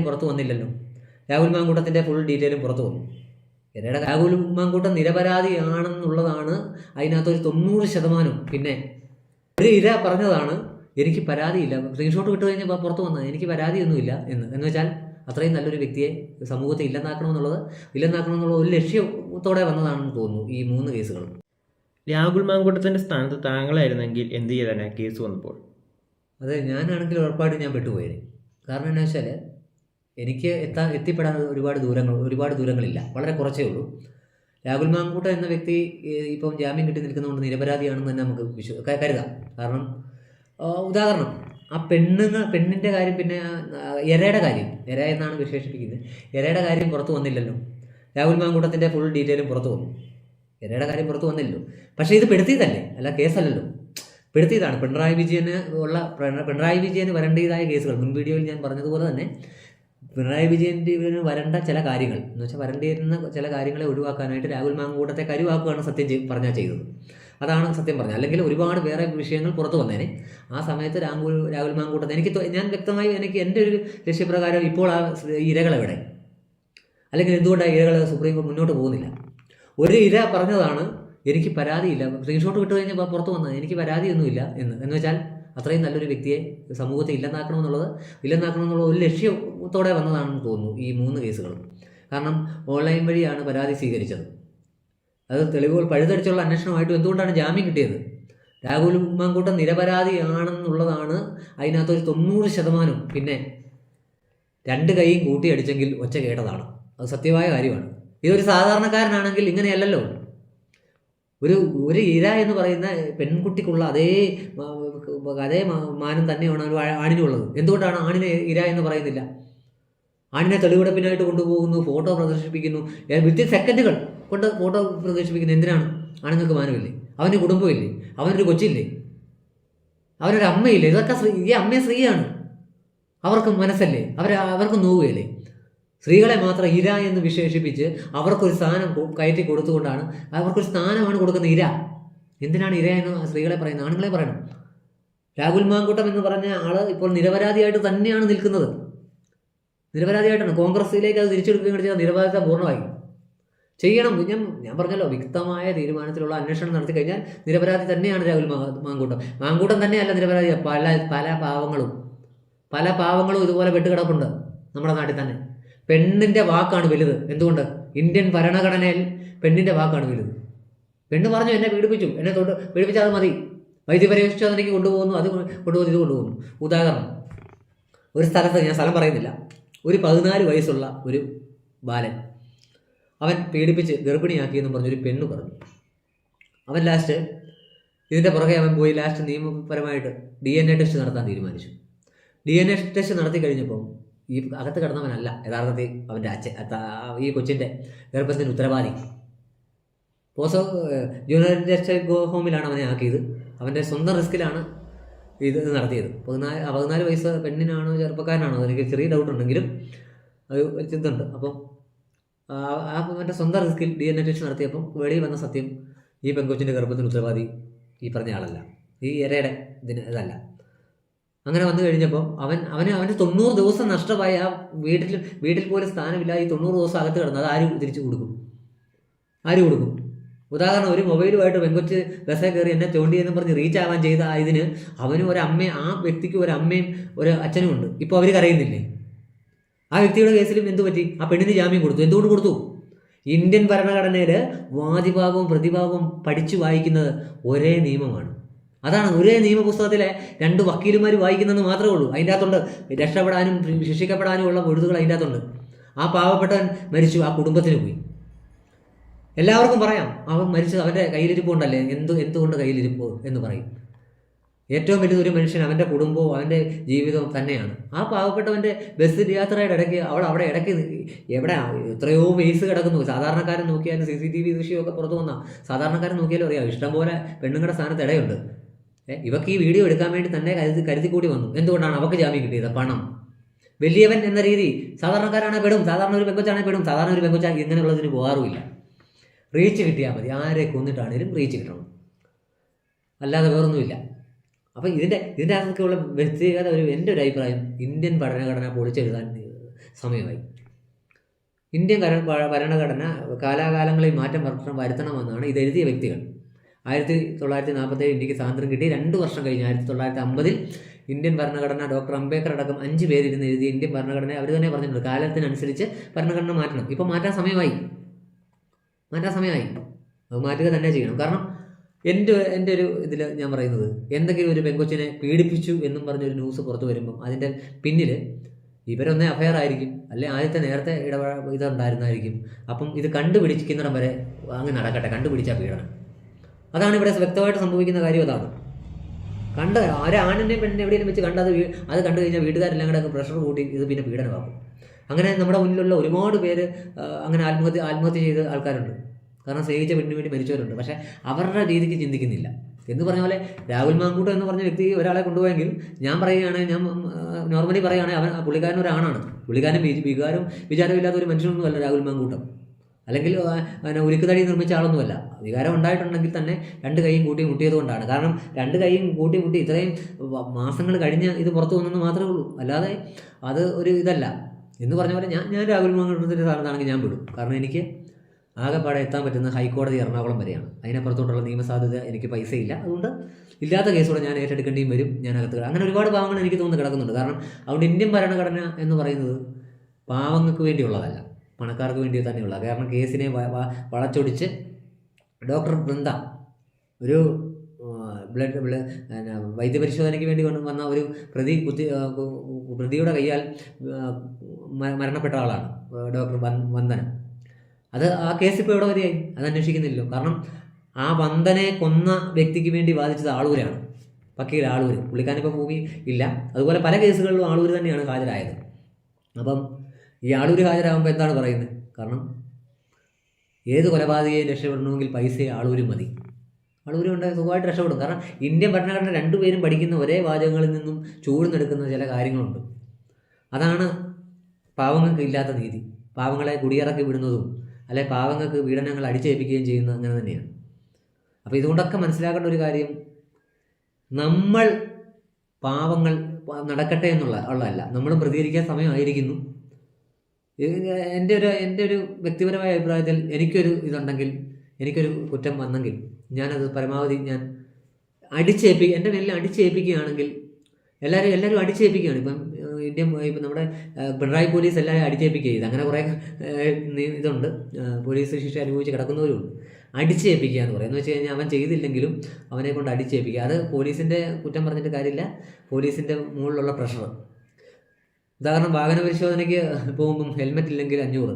പുറത്തു വന്നില്ലല്ലോ. രാഹുൽ മാങ്കൂട്ടത്തിൻ്റെ ഫുൾ ഡീറ്റെയിലും പുറത്തു വന്നു. രാഹുൽ മാങ്കൂട്ടം നിരപരാധിയാണെന്നുള്ളതാണ് അതിനകത്തൊരു 90%. പിന്നെ ഒരു ഇര പറഞ്ഞതാണ് എനിക്ക് പരാതിയില്ല, സ്ക്രീൻഷോട്ട് വിട്ടു കഴിഞ്ഞാൽ പുറത്തു വന്നാൽ എനിക്ക് പരാതിയൊന്നുമില്ല എന്ന് വെച്ചാൽ അത്രയും നല്ലൊരു വ്യക്തിയെ സമൂഹത്തെ ഇല്ലെന്നാക്കണമെന്നുള്ള ഒരു ലക്ഷ്യത്തോടെ വന്നതാണെന്ന് തോന്നുന്നു ഈ 3 കേസുകളും. രാഹുൽ മാങ്കൂട്ടത്തിൻ്റെ സ്ഥാനത്ത് താങ്കളായിരുന്നെങ്കിൽ എന്ത് ചെയ്താൽ കേസ് വന്നപ്പോൾ? അതെ, ഞാനാണെങ്കിൽ ഉറപ്പായിട്ടും ഞാൻ പെട്ടുപോയത്. കാരണം എന്താ വെച്ചാൽ എനിക്ക് എത്തിപ്പെടാൻ ഒരുപാട് ദൂരങ്ങളില്ല, വളരെ കുറച്ചേ ഉള്ളൂ. രാഹുൽ മാങ്കൂട്ടം എന്ന വ്യക്തി ഇപ്പം ജാമ്യം കിട്ടി നിൽക്കുന്നതുകൊണ്ട് നിരപരാധിയാണെന്ന് തന്നെ നമുക്ക് കരുതാം. കാരണം ഉദാഹരണം ആ പെണ്ണിൻ്റെ കാര്യം, പിന്നെ ഇരയുടെ കാര്യം, ഇര എന്നാണ് വിശേഷിപ്പിക്കുന്നത്, ഇരയുടെ കാര്യം പുറത്തു വന്നില്ലല്ലോ. രാഹുൽ മാങ്കൂട്ടത്തിൻ്റെ ഫുൾ ഡീറ്റെയിലും പുറത്തു വന്നു. ഇരയുടെ കാര്യം പുറത്തു വന്നില്ലല്ലോ. പക്ഷേ ഇത് പെടുത്തിയതല്ലേ, അല്ല കേസല്ലല്ലോ, പെടുത്തിയതാണ്. പിണറായി വിജയന് വരേണ്ടതായ കേസുകൾ മുൻ വീഡിയോയിൽ ഞാൻ പറഞ്ഞതുപോലെ തന്നെ പിണറായി വിജയന് വരേണ്ട ചില കാര്യങ്ങൾ എന്ന് വെച്ചാൽ വരേണ്ടിയിരുന്ന ചില കാര്യങ്ങളെ ഒഴിവാക്കാനായിട്ട് രാഹുൽ മാങ്കൂട്ടത്തെ കരുവാക്കുകയാണ് സത്യം പറഞ്ഞാൽ ചെയ്തത്. അതാണ് സത്യം പറഞ്ഞത്. അല്ലെങ്കിൽ ഒരുപാട് വേറെ വിഷയങ്ങൾ പുറത്തു വന്നേനെ. ആ സമയത്ത് രാഹുൽ മാങ്കൂട്ടത്തെ ഞാൻ വ്യക്തമായി എൻ്റെ ഒരു ലക്ഷ്യപ്രകാരം ഇപ്പോൾ ആ ഇരകളെവിടെ, അല്ലെങ്കിൽ എന്തുകൊണ്ടാണ് ഇരകൾ സുപ്രീം കോടതി മുന്നോട്ട് പോകുന്നില്ല? ഒരു ഇര പറഞ്ഞതാണ് എനിക്ക് പരാതിയില്ല, സ്ക്രീൻഷോട്ട് വിട്ടു കഴിഞ്ഞാൽ പുറത്തു വന്നാൽ എനിക്ക് പരാതിയൊന്നുമില്ല എന്ന് വെച്ചാൽ അത്രയും നല്ലൊരു വ്യക്തിയെ സമൂഹത്തെ ഇല്ലെന്നാക്കണമെന്നുള്ള ഒരു ലക്ഷ്യത്തോടെ വന്നതാണെന്ന് തോന്നുന്നു ഈ 3 കേസുകളും. കാരണം ഓൺലൈൻ വഴിയാണ് പരാതി സ്വീകരിച്ചത്. അത് തെളിവുകൾ പഴുതടിച്ചുള്ള അന്വേഷണമായിട്ടും എന്തുകൊണ്ടാണ് ജാമ്യം കിട്ടിയത്? രാഹുൽ മാങ്കൂട്ടം നിരപരാധിയാണെന്നുള്ളതാണ് അതിനകത്തൊരു 90%. പിന്നെ 2 കൈയും കൂട്ടിയടിച്ചെങ്കിൽ ഒച്ച കേട്ടതാണ്. അത് സത്യമായ കാര്യമാണ്. ഇതൊരു സാധാരണക്കാരനാണെങ്കിൽ ഇങ്ങനെയല്ലല്ലോ. ഒരു ഇര എന്ന് പറയുന്ന പെൺകുട്ടിക്കുള്ള അതേ മാനം തന്നെയാണ് ആണിനുള്ളത്. എന്തുകൊണ്ടാണ് ആണിനെ ഇര എന്ന് പറയുന്നില്ല? ആണിനെ തെളിവെടുപ്പിനായിട്ട് കൊണ്ടുപോകുന്നു, ഫോട്ടോ പ്രദർശിപ്പിക്കുന്നു, വിത്തിൻ സെക്കൻഡുകൾ കൊണ്ട് ഫോട്ടോ പ്രദർശിപ്പിക്കുന്നു. എന്തിനാണ്? ആണുങ്ങൾക്ക് മാനമില്ലേ? അവന് കുടുംബമില്ലേ? അവനൊരു കൊച്ചില്ലേ? അവനൊരു അമ്മയില്ലേ? ഇതൊക്കെ ഈ അമ്മ സ്ത്രീയാണ്, അവർക്ക് മനസ്സല്ലേ? അവർക്ക് നോവുകയല്ലേ? സ്ത്രീകളെ മാത്രം ഇര എന്ന് വിശേഷിപ്പിച്ച് അവർക്കൊരു സ്ഥാനം കയറ്റി കൊടുത്തുകൊണ്ടാണ്, അവർക്കൊരു സ്ഥാനമാണ് കൊടുക്കുന്ന ഇര. എന്തിനാണ് ഇര എന്ന് സ്ത്രീകളെ പറയുന്നത്? ആണുങ്ങളെ പറയണം. രാഹുൽ മാങ്കൂട്ടം എന്ന് പറഞ്ഞ ആള് ഇപ്പോൾ നിരപരാധിയായിട്ട് തന്നെയാണ് നിൽക്കുന്നത്. നിരപരാധിയായിട്ടാണ്. കോൺഗ്രസിലേക്ക് അത് തിരിച്ചെടുക്കുകയും ചെയ്താൽ നിരപരാധിത പൂർണ്ണമായി ചെയ്യണം. ഞാൻ പറഞ്ഞല്ലോ, വ്യക്തമായ തീരുമാനത്തിലുള്ള അന്വേഷണം നടത്തി കഴിഞ്ഞാൽ നിരപരാധി തന്നെയാണ് രാഹുൽ മാങ്കൂട്ടം തന്നെയല്ല നിരപരാധി. പല പാവങ്ങളും ഇതുപോലെ പെട്ടുകിടപ്പുണ്ട് നമ്മുടെ നാട്ടിൽ തന്നെ. പെണ്ണിൻ്റെ വാക്കാണ് വലുത്. എന്തുകൊണ്ട്? ഇന്ത്യൻ ഭരണഘടനയിൽ പെണ്ണിൻ്റെ വാക്കാണ് വലുത്. പെണ്ണ് പറഞ്ഞു എന്നെ പീഡിപ്പിച്ചാൽ അത് മതി, വൈദ്യപരിശോധനയ്ക്ക് കൊണ്ടുപോകുന്നു, ഇത് കൊണ്ടുപോകുന്നു. ഉദാഹരണം, ഒരു സ്ഥലത്ത്, ഞാൻ സ്ഥലം പറയുന്നില്ല, ഒരു 14 വയസ്സുള്ള ഒരു ബാലൻ, അവൻ പീഡിപ്പിച്ച് ഗർഭിണിയാക്കിയെന്നും പറഞ്ഞൊരു പെണ്ണ് പറഞ്ഞു. അവൻ ലാസ്റ്റ് ഇതിൻ്റെ പുറകെ അവൻ പോയി ലാസ്റ്റ് നിയമപരമായിട്ട് DNA ടെസ്റ്റ് നടത്താൻ തീരുമാനിച്ചു. DNA ടെസ്റ്റ് നടത്തി കഴിഞ്ഞപ്പോൾ ഈ അകത്ത് കിടന്നവനല്ല യഥാർത്ഥത്തിൽ അവൻ്റെ ഈ കൊച്ചിൻ്റെ ഗർഭത്തിന് ഉത്തരവാദി. ജൂനിയർ ജസ്റ്റിസ് ഹോമിലാണ് അവനെ ആക്കിയത്. അവൻ്റെ സ്വന്തം റിസ്കിലാണ് ഇത് നടത്തിയത്. 14 വയസ്സ് പെണ്ണിനാണോ ചെറുപ്പക്കാരനാണോ എനിക്ക് ചെറിയ ഡൗട്ട് ഉണ്ടെങ്കിലും അത് ഇതുണ്ട്. അപ്പം അവൻ്റെ സ്വന്തം റിസ്കിൽ DNA ടെസ്റ്റ് നടത്തിയപ്പം വെളിയിൽ വന്ന സത്യം, ഈ പെൺകൊച്ചിൻ്റെ ഗർഭത്തിന് ഉത്തരവാദി ഈ പറഞ്ഞ ആളല്ല, ഈ ഇരയുടെ ഇതല്ല. അങ്ങനെ വന്നു കഴിഞ്ഞപ്പോൾ അവൻ്റെ 90 ദിവസം നഷ്ടമായി. ആ വീട്ടിൽ പോലും സ്ഥാനമില്ല. ഈ 90 ദിവസം അകത്ത് കിടന്നത് ആര് തിരിച്ചു കൊടുക്കും? ഉദാഹരണം, ഒരു മൊബൈലുമായിട്ട് പെൺകൊച്ച് ബസ്സിൽ കയറി എന്നെ തോണ്ടിയെന്ന് പറഞ്ഞ് റീച്ച് ആവാൻ ചെയ്ത ഇതിന് അവനും ആ വ്യക്തിക്ക് ഒരു അമ്മയും ഒരു അച്ഛനും ഉണ്ട്. ഇപ്പോൾ അവർ കരയുന്നില്ലേ? ആ വ്യക്തിയുടെ കേസിലും എന്തു പറ്റി? ആ പെണ്ണിന് ജാമ്യം കൊടുത്തു. എന്തുകൊണ്ട് കൊടുത്തു? ഇന്ത്യൻ ഭരണഘടനയിൽ വാദിഭാഗവും പ്രതിഭാഗവും പഠിച്ചു വായിക്കുന്നത് ഒരേ നിയമമാണ്. അതാണ് ഒരേ നിയമപുസ്തകത്തിലെ 2 വക്കീലുമാർ വായിക്കുന്നതെന്ന് മാത്രമേ ഉള്ളൂ. അതിൻ്റെ അകത്തുണ്ട് രക്ഷപ്പെടാനും ശിക്ഷിക്കപ്പെടാനും ഉള്ള എഴുതുകൾ അതിൻ്റെ അകത്തുണ്ട്. ആ പാവപ്പെട്ടവൻ മരിച്ചു, ആ കുടുംബത്തിന് പോയി. എല്ലാവർക്കും പറയാം അവൻ മരിച്ചത് അവൻ്റെ കയ്യിലിരിപ്പ് കൊണ്ടല്ലേ. എന്തുകൊണ്ട് കയ്യിലിരിപ്പ് എന്ന് പറയും? ഏറ്റവും വലുതൊരു മനുഷ്യൻ അവൻ്റെ കുടുംബവും അവൻ്റെ ജീവിതവും തന്നെയാണ്. ആ പാവപ്പെട്ടവൻ്റെ ബസ് യാത്രയുടെ ഇടയ്ക്ക് അവിടെ ഇടയ്ക്ക് എത്രയോ വേസ് കിടക്കുന്നു. സാധാരണക്കാരൻ നോക്കിയാലും CCTV ദൃശ്യമൊക്കെ പുറത്തു വന്നാൽ സാധാരണക്കാരൻ നോക്കിയാലും അറിയാം ഇഷ്ടംപോലെ പെണ്ണുങ്ങളുടെ സ്ഥാനത്ത് ഇടയുണ്ട്. ഇവർക്ക് ഈ വീഡിയോ എടുക്കാൻ വേണ്ടി തന്നെ കരുതിക്കൂടി വന്നു. എന്തുകൊണ്ടാണ് അവർക്ക് ജാമ്യം കിട്ടിയത്? പണം. വലിയവൻ എന്ന രീതി സാധാരണക്കാരാണെങ്കിൽ പെടും, സാധാരണ ഒരു പെങ്കൊച്ചാണെങ്കിൽ പെടും. സാധാരണ ഒരു പെങ്കൊച്ച ഇങ്ങനെയുള്ളതിന് പോകാറുമില്ല. റീച്ച് കിട്ടിയാൽ മതി. ആരെ കൊന്നിട്ടാണേലും റീച്ച് കിട്ടണം, അല്ലാതെ വേറൊന്നുമില്ല. അപ്പം ഇതിൻ്റെ അകത്തൊക്കെയുള്ള വ്യക്തിഗത എൻ്റെ ഒരു അഭിപ്രായം, ഇന്ത്യൻ ഭരണഘടന പൊളിച്ചെഴുതാൻ സമയമായി. ഇന്ത്യൻ ഭരണഘടന കാലാകാലങ്ങളിൽ മാറ്റം വരുത്തണമെന്നാണ് ഇതെഴുതിയ വ്യക്തികൾ. 1947 ഇന്ത്യക്ക് സ്വാതന്ത്ര്യം കിട്ടി. 2 വർഷം കഴിഞ്ഞ് 1950 ഇന്ത്യൻ ഭരണഘടന ഡോക്ടർ അംബേദ്കർ അടക്കം 5 പേരിരുന്ന് എഴുതിയ ഇന്ത്യൻ ഭരണഘടന അവർ തന്നെ പറഞ്ഞിട്ടുണ്ട് കാലത്തിനനുസരിച്ച് ഭരണഘടന മാറ്റണം. ഇപ്പോൾ മാറ്റാൻ സമയമായി. അത് മാറ്റുക തന്നെ ചെയ്യണം. കാരണം എൻ്റെ ഒരു ഇതിൽ ഞാൻ പറയുന്നത്, എന്തെങ്കിലും ഒരു പെങ്കൊച്ചിനെ പീഡിപ്പിച്ചു എന്നും പറഞ്ഞൊരു ന്യൂസ് പുറത്ത് വരുമ്പം അതിൻ്റെ പിന്നിൽ ഇവരൊന്നേ അഫയർ ആയിരിക്കും, അല്ലെ ആദ്യത്തെ നേരത്തെ ഇതുണ്ടായിരുന്നായിരിക്കും. അപ്പം ഇത് കണ്ടുപിടിക്കുന്നിടം വരെ അങ്ങ് നടക്കട്ടെ, കണ്ടുപിടിച്ചാൽ പീഡനം. അതാണ് ഇവിടെ വ്യക്തമായിട്ട് സംഭവിക്കുന്ന കാര്യം. അതാണ് ഒരാണിനെ പെണ്ണിനെ എവിടെയെങ്കിലും വെച്ച് അത് കണ്ടു കഴിഞ്ഞാൽ വീട്ടുകാരെല്ലാം കൂടെ അങ്ങ് പ്രഷർ കൂട്ടി ഇത് പിന്നെ പീഡനമാക്കും. അങ്ങനെ നമ്മുടെ മുന്നിലുള്ള ഒരുപാട് പേര് അങ്ങനെ ആത്മഹത്യ ചെയ്ത ആൾക്കാരുണ്ട്. കാരണം സ്നേഹിച്ച പെണ്ണിന് വേണ്ടി മരിച്ചവരുണ്ട്. പക്ഷേ അവരുടെ രീതിക്ക് ചിന്തിക്കുന്നില്ല. എന്ന് പറഞ്ഞ പോലെ രാഹുൽ മാങ്കൂട്ടം എന്ന് പറഞ്ഞ വ്യക്തി ഒരാളെ കൊണ്ടുപോയെങ്കിൽ ഞാൻ നോർമലി പറയുകയാണെങ്കിൽ പുള്ളിക്കാരൻ ഒരാണാണ്. പുള്ളിക്കാരൻ വികാരം വിചാരമില്ലാത്ത ഒരു മനുഷ്യനൊന്നുമല്ല രാഹുൽ മാങ്കൂട്ടം. അല്ലെങ്കിൽ ഉരുക്കുതടി നിർമ്മിച്ച ആളൊന്നുമല്ല. വികാരം ഉണ്ടായിട്ടുണ്ടെങ്കിൽ തന്നെ 2 കൈയും കൂട്ടി മുട്ടിയത് കൊണ്ടാണ്. കാരണം 2 കൈയും കൂട്ടി ഇത്രയും മാസങ്ങൾ കഴിഞ്ഞ് ഇത് പുറത്തു വന്നെന്ന് മാത്രമേ ഉള്ളൂ. അല്ലാതെ അത് ഒരു ഇതല്ല. എന്ന് പറഞ്ഞ പോലെ ഞാൻ രാഹുൽ മാങ്കൂട്ടത്തിൻ്റെ സ്ഥാനത്താണെങ്കിൽ ഞാൻ വിടും. കാരണം എനിക്ക് ആകെപ്പാടെ എത്താൻ പറ്റുന്ന ഹൈക്കോടതി എറണാകുളം വരെയാണ്. അതിനപ്പുറത്തോട്ടുള്ള നിയമസാധ്യത എനിക്ക് പൈസയില്ല. അതുകൊണ്ട് ഇല്ലാത്ത കേസുകൂടെ ഞാൻ ഏറ്റെടുക്കേണ്ടിയും വരും. ഞാൻ അകത്ത് അങ്ങനെ ഒരുപാട് പാവങ്ങൾ എനിക്ക് തോന്നുന്നു കിടക്കുന്നുണ്ട്. കാരണം അതുകൊണ്ട് ഇന്ത്യൻ ഭരണഘടന എന്ന് പറയുന്നത് പാവങ്ങൾക്ക് വേണ്ടിയുള്ളതല്ല, പണക്കാർക്ക് വേണ്ടി തന്നെയുള്ള. കാരണം കേസിനെ വളച്ചൊടിച്ച് ഡോക്ടർ വൃന്ദ ഒരു വൈദ്യപരിശോധനയ്ക്ക് വേണ്ടി വന്ന ഒരു പ്രതിയുടെ കയ്യാൽ മരണപ്പെട്ട ആളാണ് ഡോക്ടർ വന്ദന. ആ കേസ് ഇപ്പോൾ എവിടെ വരെയായി? അത് അന്വേഷിക്കുന്നില്ലല്ലോ. കാരണം ആ വന്ദനെ കൊന്ന വ്യക്തിക്ക് വേണ്ടി വാദിച്ചത് ആളൂരാണ്, വക്കീൽ ആളൂർ. പുള്ളിക്കാരനിപ്പോൾ ഭൂമി ഇല്ല. അതുപോലെ പല കേസുകളിലും ആളൂർ തന്നെയാണ് ഹാജരായത്. അപ്പം ഈ ആളൂർ ഹാജരാകുമ്പോൾ എന്താണ് പറയുന്നത്? കാരണം ഏത് കൊലപാതകയെ രക്ഷപ്പെടണമെങ്കിൽ പൈസയെ ആളൂരും മതി. ആളൂരും ഉണ്ടായി സുഖമായിട്ട് രക്ഷപ്പെടും. കാരണം ഇന്ത്യൻ ഭരണഘടന 2 പേരും പഠിക്കുന്ന ഒരേ വാചകങ്ങളിൽ നിന്നും ചൂഴ്ന്നെടുക്കുന്ന ചില കാര്യങ്ങളുണ്ട്. അതാണ് പാവങ്ങൾക്ക് ഇല്ലാത്ത നീതി. പാവങ്ങളെ കുടിയിറക്കി വിടുന്നതും അല്ലെ പാവങ്ങൾക്ക് പീഡനങ്ങൾ അടിച്ചേൽപ്പിക്കുകയും ചെയ്യുന്നത് അങ്ങനെ തന്നെയാണ്. അപ്പോൾ ഇതുകൊണ്ടൊക്കെ മനസ്സിലാക്കേണ്ട ഒരു കാര്യം, നമ്മൾ പാവങ്ങൾ നടക്കട്ടെ ഉള്ളതല്ല, നമ്മളും പ്രതികരിക്കാൻ സമയമായിരിക്കുന്നു. എൻ്റെ ഒരു വ്യക്തിപരമായ അഭിപ്രായത്തിൽ എനിക്കൊരു എനിക്കൊരു കുറ്റം വന്നെങ്കിൽ ഞാനത് പരമാവധി ഞാൻ എൻ്റെ മേലിൽ അടിച്ചേൽപ്പിക്കുകയാണെങ്കിൽ എല്ലാവരും അടിച്ചേൽപ്പിക്കുകയാണ്. ഇപ്പം നമ്മുടെ പിണറായി പോലീസ് എല്ലാവരും അടിച്ചേൽപ്പിക്കുക ചെയ്ത് അങ്ങനെ കുറേ ഇതുണ്ട്. പോലീസ് ശിക്ഷ അനുഭവിച്ച് കിടക്കുന്നവരുണ്ട്. അടിച്ചേൽപ്പിക്കുക എന്ന് പറയുന്നത് വെച്ച് കഴിഞ്ഞാൽ അവൻ ചെയ്തില്ലെങ്കിലും അവനെ കൊണ്ട് അടിച്ചേൽപ്പിക്കുക. അത് പോലീസിൻ്റെ കുറ്റം പറഞ്ഞിട്ട് കാര്യമില്ല, പോലീസിൻ്റെ മുകളിലുള്ള പ്രഷർ. ഉദാഹരണം, വാഹന പരിശോധനയ്ക്ക് പോകുമ്പം ഹെൽമെറ്റ് ഇല്ലെങ്കിൽ 500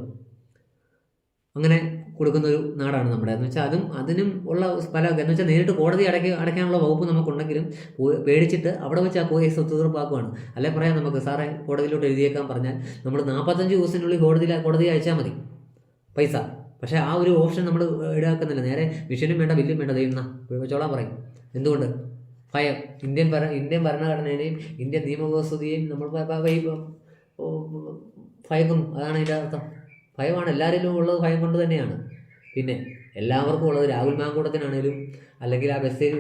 അങ്ങനെ കൊടുക്കുന്നൊരു നാടാണ് നമ്മുടെ. എന്ന് വെച്ചാൽ അതിനും ഉള്ള എന്ന് വെച്ചാൽ നേരിട്ട് കോടതി അടയ്ക്കാനുള്ള വകുപ്പ് നമുക്കുണ്ടെങ്കിലും പേടിച്ചിട്ട് അവിടെ വെച്ച് ആ കേസ് ഒത്തുതീർപ്പാക്കുവാണ്. അല്ലെ പറയാം നമുക്ക്, സാറേ കോടതിയിലോട്ട് എഴുതിയേക്കാൻ പറഞ്ഞാൽ നമ്മൾ 45 ദിവസത്തിനുള്ളിൽ കോടതി അയച്ചാൽ മതി പൈസ. പക്ഷേ ആ ഒരു ഓപ്ഷൻ നമ്മൾ ഈടാക്കുന്നില്ല. നേരെ മിഷനും വേണ്ട, ബില്ലും വേണ്ട, ദൈവം വെച്ചോളാൻ പറയും. എന്തുകൊണ്ട്? ഭയം. ഇന്ത്യൻ ഭരണഘടനയെയും ഇന്ത്യൻ നിയമവ്യവസ്ഥയെയും നമ്മൾ ഭയക്കുന്നു. അതാണ് അതിൻ്റെ അർത്ഥം. ഭയമാണ് എല്ലാവരിലും ഉള്ളത്. ഭയം കൊണ്ട് തന്നെയാണ്. പിന്നെ എല്ലാവർക്കും ഉള്ളത് രാഹുൽ മാങ്കൂട്ടത്തിനാണേലും അല്ലെങ്കിൽ ആ ബസ്സിൽ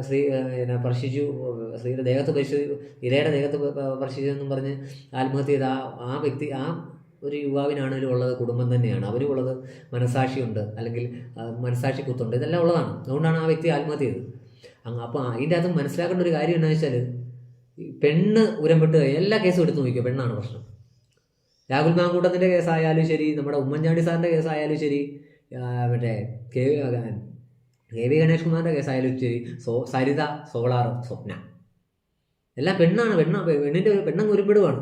സ്പർശിച്ചു, സ്ത്രീയുടെ ദേഹത്ത് ഇരയുടെ ദേഹത്ത് സ്പർശിച്ചെന്നും പറഞ്ഞ് ആത്മഹത്യ ചെയ്ത ആ വ്യക്തി, ആ ഒരു യുവാവിനാണേലും ഉള്ളത് കുടുംബം തന്നെയാണ്. അവനും ഉള്ളത് മനസാക്ഷിയുണ്ട്, അല്ലെങ്കിൽ മനസാക്ഷി കുത്തുണ്ട്. ഇതെല്ലാം ഉള്ളതാണ്. അതുകൊണ്ടാണ് ആ വ്യക്തി ആത്മഹത്യ ചെയ്തത്. അപ്പോൾ അതിൻ്റെ അകത്ത് മനസ്സിലാക്കേണ്ട ഒരു കാര്യം എന്താണെന്ന് വെച്ചാൽ, പെണ്ണ് ഉരമ്പെട്ട് എല്ലാ കേസും എടുത്തു നോക്കിയോ, പെണ്ണാണ് പ്രശ്നം. രാഹുൽ മാങ്കൂട്ടത്തിൻ്റെ കേസായാലും ശരി, നമ്മുടെ ഉമ്മൻചാണ്ടി സാറിൻ്റെ കേസായാലും ശരി, മറ്റേ കെ വി ഗണേഷ് കുമാറിൻ്റെ കേസായാലും ശരി, സരിത, സോളാർ, സ്വപ്ന, എല്ലാം പെണ്ണാണ്. പെണ്ണിൻ്റെ പെണ്ണങ്ങ് ഉരുമ്പിടുവാണ്.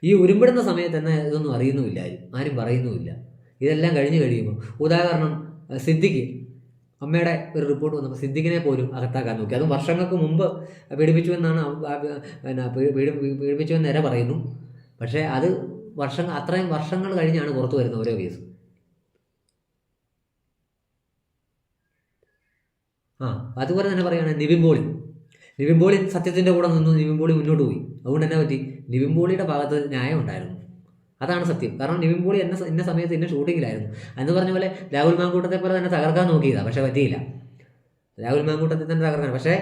ഈ ഉരുമ്പിടുന്ന സമയത്ത് തന്നെ ഇതൊന്നും അറിയുന്നുമില്ല, ആരും പറയുന്നുമില്ല. ഇതെല്ലാം കഴിഞ്ഞ് കഴിയുമ്പോൾ, ഉദാഹരണം സിദ്ദിഖ്, അമ്മയുടെ ഒരു റിപ്പോർട്ട് വന്നപ്പോൾ സിദ്ദിഖിനെ പോലും അകത്താക്കാൻ നോക്കി. അതും വർഷങ്ങൾക്ക് മുമ്പ് പീഡിപ്പിച്ചുവെന്നാണ് പീഡിപ്പിച്ചുവെന്ന് വരെ പറയുന്നു. പക്ഷേ അത് അത്രയും വർഷങ്ങൾ കഴിഞ്ഞാണ് പുറത്തു വരുന്നത് ഓരോ കേസും. അതുപോലെ തന്നെ പറയുകയാണെങ്കിൽ നിവിൻ പോളി സത്യത്തിൻ്റെ കൂടെ നിന്നു. നിവിൻ പോളി മുന്നോട്ട് പോയി. അതുകൊണ്ട് തന്നെ പറ്റി, നിവിൻ പോളിയുടെ ഭാഗത്ത് ന്യായം ഉണ്ടായിരുന്നു. അതാണ് സത്യം. കാരണം നിവിൻ പോളി ഇന്ന സമയത്ത് ഇന്ന ഷൂട്ടിങ്ങിലായിരുന്നു എന്ന് പറഞ്ഞ പോലെ രാഹുൽ മാങ്കൂട്ടത്തെ പോലെ തന്നെ തകർക്കാൻ നോക്കിയതാണ്. പക്ഷേ പറ്റിയില്ല. രാഹുൽ മാങ്കൂട്ടത്തെ തന്നെ തകർക്കാൻ. പക്ഷേ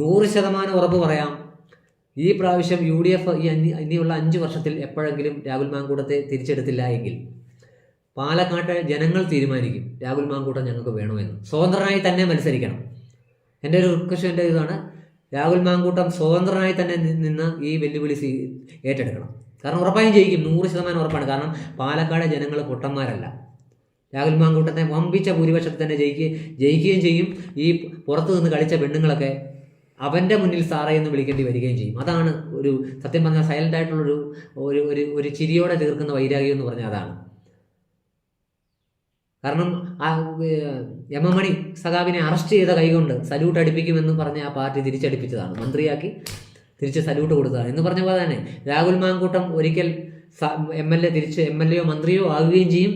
100% ഉറപ്പ് പറയാം, ഈ പ്രാവശ്യം UDF ഇനിയുള്ള 5 വർഷത്തിൽ എപ്പോഴെങ്കിലും രാഹുൽ മാങ്കൂട്ടത്തെ തിരിച്ചെടുത്തില്ല എങ്കിൽ പാലക്കാട്ടെ ജനങ്ങൾ തീരുമാനിക്കും രാഹുൽ മാങ്കൂട്ടം ഞങ്ങൾക്ക് വേണമെന്ന്. സ്വതന്ത്രനായി തന്നെ മത്സരിക്കണം. എൻ്റെ ഒരു റിക്വസ്റ്റ്, എൻ്റെ ഇതാണ്, രാഹുൽ മാങ്കൂട്ടം സ്വതന്ത്രനായി തന്നെ നിന്ന് ഈ വെല്ലുവിളി ഏറ്റെടുക്കണം. കാരണം ഉറപ്പായും ജയിക്കും, 100% ഉറപ്പാണ്. കാരണം പാലക്കാട് ജനങ്ങൾ പൊട്ടന്മാരല്ല. രാഹുൽ മാങ്കൂട്ടത്തെ വമ്പിച്ച ഭൂരിപക്ഷത്തിൽ തന്നെ ജയിക്കുകയും ചെയ്യും. ഈ പുറത്തു നിന്ന് കളിച്ച പെണ്ണുങ്ങളൊക്കെ അവൻ്റെ മുന്നിൽ സാറേ എന്ന് വിളിക്കേണ്ടി വരികയും ചെയ്യും. അതാണ് ഒരു സത്യം പറഞ്ഞാൽ സൈലൻ്റ് ആയിട്ടുള്ളൊരു ഒരു ചിരിയോടെ തീർക്കുന്ന വൈരാഗ്യം എന്ന് പറഞ്ഞാൽ അതാണ്. കാരണം എം എം മണി സഖാവിനെ അറസ്റ്റ് ചെയ്ത കൈകൊണ്ട് സല്യൂട്ട് അടിപ്പിക്കുമെന്ന് പറഞ്ഞ ആ പാർട്ടി തിരിച്ചടിപ്പിച്ചതാണ്, മന്ത്രിയാക്കി തിരിച്ച് സല്യൂട്ട് കൊടുത്തതാണ്. എന്ന് പറഞ്ഞ പോലെ തന്നെ രാഹുൽ മാങ്കൂട്ടം ഒരിക്കൽ തിരിച്ച് MLA യോ മന്ത്രിയോ ആവുകയും ചെയ്യും.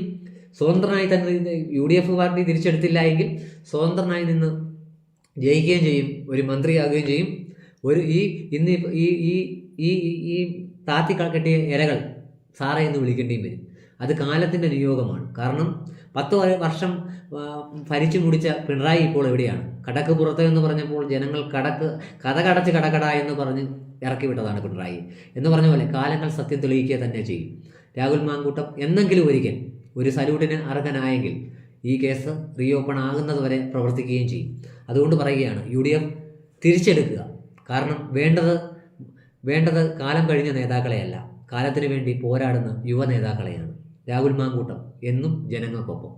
സ്വതന്ത്രനായി തന്നെ UDF പാർട്ടി തിരിച്ചെടുത്തില്ല എങ്കിൽ സ്വതന്ത്രനായി നിന്ന് ജയിക്കുകയും ചെയ്യും, ഒരു മന്ത്രിയാകുകയും ചെയ്യും. ഇന്ന് ഈ താത്തി കെട്ടിയ ഇരകൾ സാറേ എന്ന് വിളിക്കേണ്ടിയും വരും. അത് കാലത്തിൻ്റെ നിയോഗമാണ്. കാരണം 10 വർഷം ഭരിച്ചു മുടിച്ച പിണറായി ഇപ്പോൾ എവിടെയാണ്? കടക്ക് പുറത്ത് എന്ന് പറഞ്ഞപ്പോൾ ജനങ്ങൾ കടകടച്ച് കടകട എന്ന് പറഞ്ഞ് ഇറക്കി വിട്ടതാണ് പിണറായി. എന്ന് പറഞ്ഞ പോലെ കാലങ്ങൾ സത്യം തെളിയിക്കുക തന്നെ ചെയ്യും. രാഹുൽ മാങ്കൂട്ടം എന്നെങ്കിലും ഒരിക്കൽ ഒരു സല്യൂട്ടിന് അർഹനായെങ്കിൽ ഈ കേസ് റീഓപ്പൺ ആകുന്നത് വരെ പ്രവർത്തിക്കുകയും ചെയ്യും. അതുകൊണ്ട് പറയുകയാണ്, UDF തിരിച്ചെടുക്കുക. കാരണം വേണ്ടത് കാലം കഴിഞ്ഞ നേതാക്കളെയല്ല, കാലത്തിന് വേണ്ടി പോരാടുന്ന യുവ നേതാക്കളെയാണ്. രാഹുൽ മാങ്കൂട്ടം എന്നും ജനങ്ങൾക്കൊപ്പം.